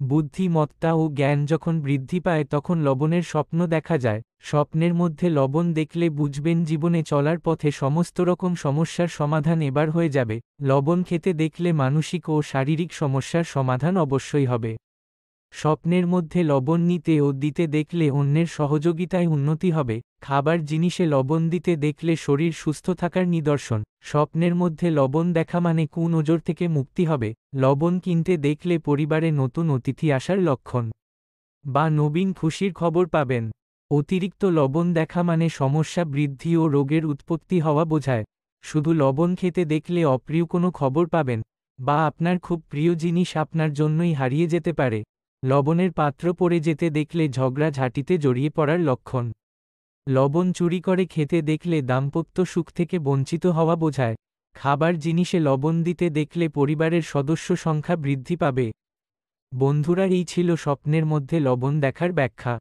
বুদ্ধিমত্তা ও জ্ঞান যখন বৃদ্ধি পায় তখন লবণের স্বপ্ন দেখা যায়। স্বপ্নের মধ্যে লবণ দেখলে বুঝবেন জীবনে চলার পথে সমস্ত রকম সমস্যার সমাধান এবার হয়ে যাবে। লবণ খেতে দেখলে মানসিক ও শারীরিক সমস্যার সমাধান অবশ্যই হবে। স্বপ্নের মধ্যে লবণ নিতে ও দিতে দেখলে অন্যের সহযোগিতায় উন্নতি হবে। খাবার জিনিসে লবণ দিতে দেখলে শরীর সুস্থ থাকার নিদর্শন। স্বপ্নের মধ্যে লবণ দেখা মানে কুনজর থেকে মুক্তি হবে। লবণ কিনতে দেখলে পরিবারে নতুন অতিথি আসার লক্ষণ বা নবীন খুশির খবর পাবেন। অতিরিক্ত লবণ দেখা মানে সমস্যা বৃদ্ধি ও রোগের উৎপত্তি হওয়া বোঝায়। শুধু লবণ খেতে দেখলে অপ্রিয় কোনো খবর পাবেন, বা আপনার খুব প্রিয় জিনিস আপনার জন্যই হারিয়ে যেতে পারে। লবণের পাত্র পড়ে যেতে দেখলে ঝগড়া ঝাঁটিতে জড়িয়ে পড়ার লক্ষণ। লবণ চুরি করে খেতে দেখলে দাম্পত্য সুখ থেকে বঞ্চিত হওয়া বোঝায়। খাবার জিনিসে লবণ দিতে দেখলে পরিবারের সদস্য সংখ্যা বৃদ্ধি পাবে। বন্ধুরা, এই ছিল স্বপ্নের মধ্যে লবণ দেখার ব্যাখ্যা।